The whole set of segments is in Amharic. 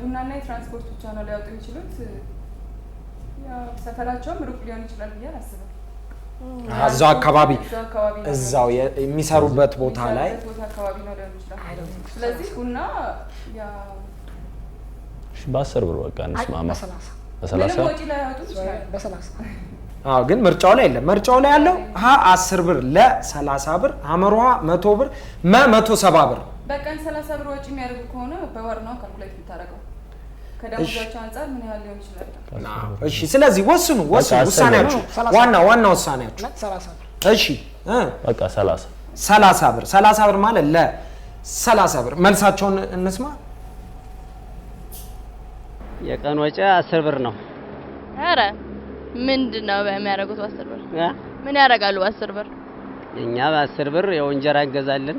የቡናና የትራንስፖርት ብቻ ነው ሊያወጡ የሚችሉት። ያው ሰፈራቸውም ሩቅ ሊሆን ይችላል ብዬ አላስብም። እዛው አካባቢ እዛው የሚሰሩበት ቦታ ላይ አካባቢ ነው ሊሆን ይችላል። ስለዚህ ቡና ያ በ10 ብር በቃ እንስማማ። በ30 ወጪ ላይ ያወጡ ይችላል። በ30 ግን ምርጫው ላይ የለም። ምርጫው ላይ ያለው 10 ብር ለ30 ብር አመሯ 100 ብር 170 ብር በቀን 30 ብር ወጪ የሚያደርጉ ከሆነ በወር ነው ካልኩሌት የምታደርገው። ከደሞዛቸው አንፃር ምን ያህል ሊሆን ይችላል? እሺ ስለዚህ ወስኑ ውሳኔያችሁ ዋና ውሳኔያችሁ 30 ብር። እሺ በቃ 30 ብር 30 ብር ማለት ለ30 ብር መልሳቸውን እንስማ። የቀን ወጪ 10 ብር ነው። አረ ምንድነው የሚያደርጉት? 10 ብር ምን ያደርጋሉ? 10 ብር እኛ በ10 ብር ያው እንጀራ እንገዛለን።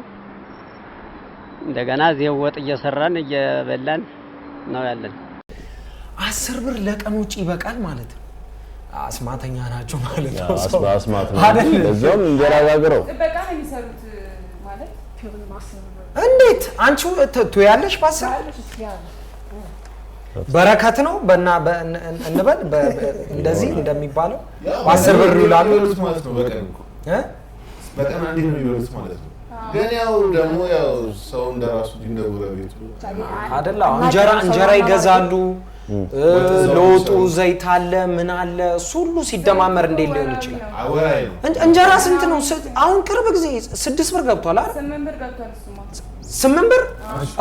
እንደገና እዚህ ወጥ እየሰራን እየበላን ነው ያለን። 10 ብር ለቀን ውጪ ይበቃል ማለት ነው። አስማተኛ ናቸው ማለት ነው። አስማት ነው እዛም እንጀራ ጋግረው በቃ ነው የሚሰሩት ማለት እንዴት አንቺ ትያለሽ? በ10 በረከት ነው እንበል እንደዚህ እንደሚባለው 10 ብር ይላሉ ማለት ነው። በቀን አንዴ ነው የሚበሉት ማለት ነው። ግን ያው ደግሞ ያው ሰው እንደራሱ እንደጎረቤቱ አይደል? እንጀራ ይገዛሉ። ለወጡ ዘይት አለ ምን አለ እሱ ሁሉ ሲደማመር እንዴት ሊሆን ይችላል? እንጀራ ስንት ነው? አሁን ቅርብ ጊዜ 6 ብር ገብቷል አይደል? 8 ብር ገብቷል። እሱማ 8 ብር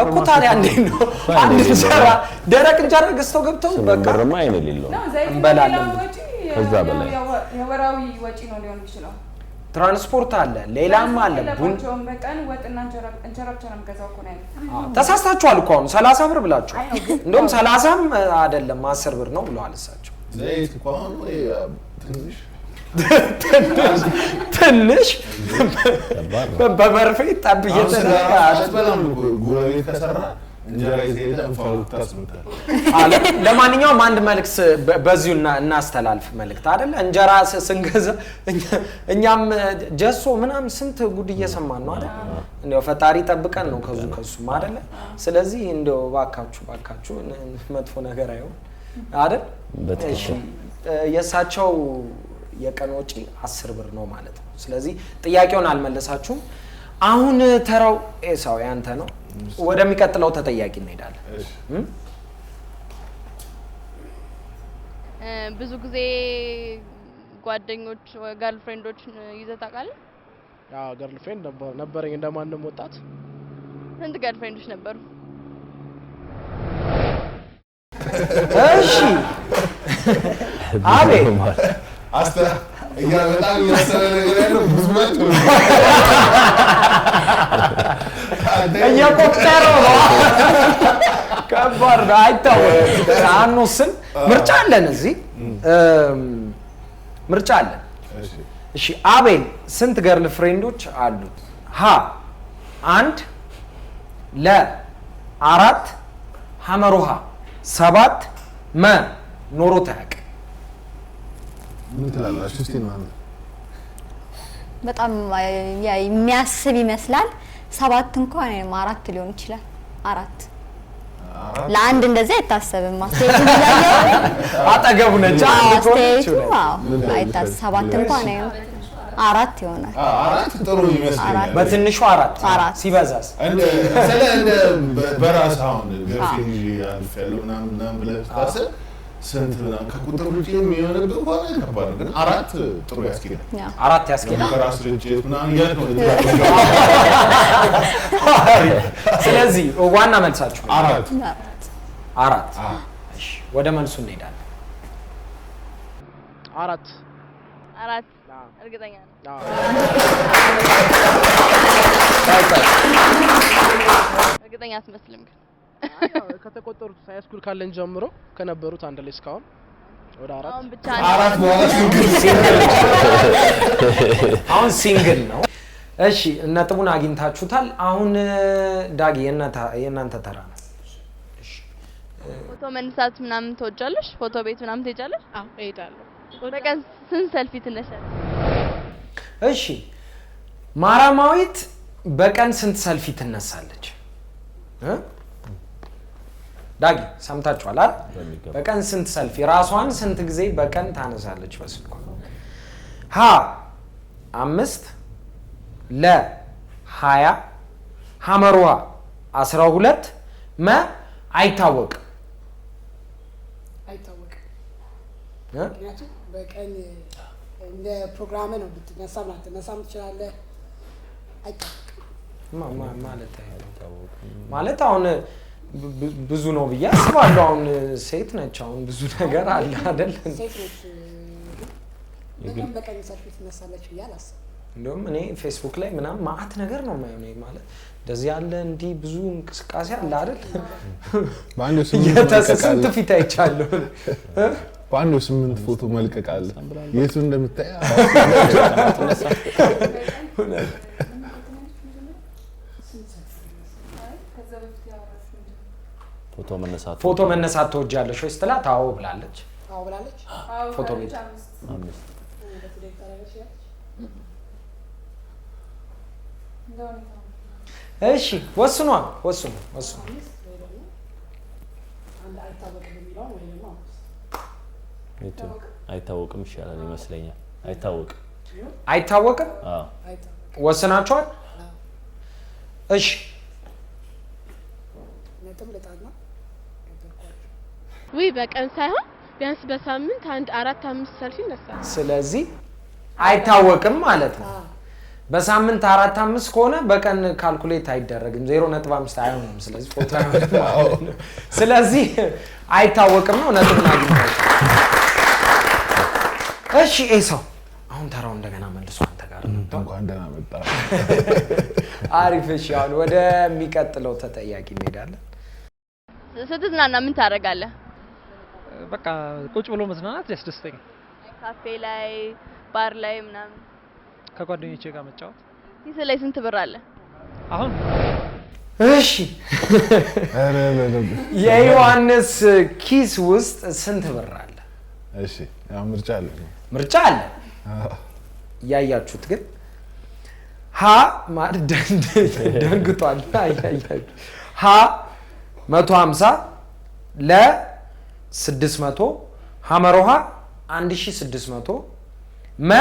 እኮ ታዲያ እንዴት ነው አንድ እንጀራ ደረቅ እንጀራ ገዝተው ገብተው በቃ ብርማ አይነሌለው እንበላለን። ከዛ በላይ የወራዊ ወጪ ነው ሊሆን ይችላል። ትራንስፖርት አለ ሌላም አለ። ቡናቸውን በቀን ወጥና እንጀራ ብቻ ነው የምገዛው እኮ ነው ያለው። ተሳስታችኋል እኮ አሁን 30 ብር ብላችሁ እንደውም 30ም አይደለም 10 ብር ነው ብለዋል እሳቸው። ዘይት እኮ አሁን ትንሽ በመርፌ ጠብ እየተደረገ አስበላም ጎረቤት ከሰራ እንጀራ ይዘህ እንፋሎታስምታል። ለማንኛውም አንድ መልእክት በዚሁ እናስተላልፍ መልእክት አይደለ? እንጀራ ስንገዛ እኛም ጀሶ ምናምን ስንት ጉድ እየሰማን ነው አይደል? እንደው ፈጣሪ ጠብቀን ነው ከሱም አይደለ? ስለዚህ እንደው ባካችሁ መጥፎ ነገር አይሆን አይደል? እሺ የሳቸው የቀን ወጪ 10 ብር ነው ማለት ነው። ስለዚህ ጥያቄውን አልመለሳችሁም። አሁን ተራው ኤሳው ያንተ ነው። ወደሚቀጥለው ተጠያቂ እንሄዳለን። ብዙ ጊዜ ጓደኞች ገርልፍሬንዶች ይዘህ ታውቃለህ? ያው ገርልፍሬንድ ነበረኝ እንደማንም ወጣት። ስንት ገርልፍሬንዶች ነበሩ? እሺ አቤት በጣም የሚያሰረ ነገር ያለው ብዙ ናቸው። እየቆጠረው ነው። ከባድ ነው። አይታወቅም። አንወስን። ምርጫ አለን እዚህ ምርጫ አለን። እሺ አቤል ስንት ገርል ፍሬንዶች አሉት? ሀ 1 ለ 4 ሐመሩሃ 7 መ ኖሮት አያውቅም። ምን ትላላችሁ? እስቲ ነው በጣም የሚያስብ ይመስላል። 7 እንኳን 4 ሊሆን ይችላል። 4 ለአንድ እንደዚህ አይታሰብም። ማስተያየቱ ይላል አጠገቡ ነች። አስተያየቱ አይታሰብ 7 እንኳን 4 ይሆናል። 4 ጥሩ ይመስላል። በትንሹ 4 ሲበዛስ እንደ በራስ አሁን ገርፊን ያልፈለው ምናምን ብለህ ታስብ ስንት ምናምን ከቁጥር ውጪ የሚሆንብህ ከሆነ ከባድ ነው። ግን 4 ጥሩ ያስኬዳል። 4 ያስኬዳል። በራስ ልጅት ምናምን ያለው ስለዚህ ዋና መልሳችሁ 4 እሺ ወደ መልሱ እንሄዳለን። 4 እርግጠኛ ነኝ። እርግጠኛ አትመስልም ግን ከተቆጠሩት ሃይስኩል ካለን ጀምሮ ከነበሩት አንድ ላይ እስካሁን ወደ 4 አሁን ብቻ 4 በኋላ አሁን ሲንግል ነው። እሺ ነጥቡን አግኝታችሁታል። አሁን ዳጊ የእናንተ ተራ ነው። እሺ ፎቶ መነሳት ምናምን ትወጃለሽ? ፎቶ ቤት ምናምን ትሄጃለሽ? አዎ እሄዳለሁ። በቀን ስንት ሰልፊ ትነሻለሽ? እሺ ማራማዊት በቀን ስንት ሰልፊ ትነሳለች? ዳጊ ሰምታችኋል አይደል? በቀን ስንት ሰልፊ ራሷን ስንት ጊዜ በቀን ታነሳለች በስልኳ? ሀ 5 ለ 20 ሐመሩሃ 12 መ አይታወቅም። ምክንያቱም በቀን እንደ ፕሮግራም ነው ብትነሳ ማትነሳም ትችላለህ። ማለት አሁን ብዙ ነው ብዬ አስባለሁ። አሁን ሴት ነች፣ አሁን ብዙ ነገር አለ አይደል? ሴት ነች በቀን ሰልፊ ትነሳለች ብዬ አላስብም። እንደውም እኔ ፌስቡክ ላይ ምናምን ማአት ነገር ነው የማየው። ማለት እንደዚህ ያለ እንዲህ ብዙ እንቅስቃሴ አለ አይደል? ስንት ፊት አይቻለሁ። በአንዱ 8 ፎቶ መልቀቅ አለ። የቱ እንደምታይ ፎቶ መነሳት ትወጃለሽ ወይ ስትላት አዎ ብላለች። ፎቶ ቤት እሺ ወስኑ። አይታወቅም ይሻላል ይመስለኛል። አይታወቅም ወስናችኋል? እሺ ውይ በቀን ሳይሆን ቢያንስ በሳምንት 4-5 ሰልፊ ይነሳል። ስለዚህ አይታወቅም ማለት ነው። በሳምንት 4-5 ከሆነ በቀን ካልኩሌት አይደረግም፣ 0.5 አይሆንም። ስለዚህ ፎቶ አይሆንም። ስለዚህ አይታወቅም ነው ነጥብ አግኝተው። እሺ ኤሳው አሁን ተራው እንደገና መልሶ አንተ ጋር ነው። እንኳን ደህና መጣ። አሪፍ። እሺ አሁን ወደሚቀጥለው ተጠያቂ እንሄዳለን። ስትዝናና ምን ታደርጋለህ? በቃ ቁጭ ብሎ መዝናናት ያስደስተኛል። ካፌ ላይ፣ ባር ላይ ምናምን ከጓደኞቼ ጋር መጫወት። ኪስ ላይ ስንት ብር አለ አሁን? እሺ የዮሐንስ ኪስ ውስጥ ስንት ብር አለ? እሺ ያው ምርጫ አለ። ያያችሁት ግን ሀ ደንግጧል። ሀ 150 ለ 600 ሐመሮሃ 1600 መ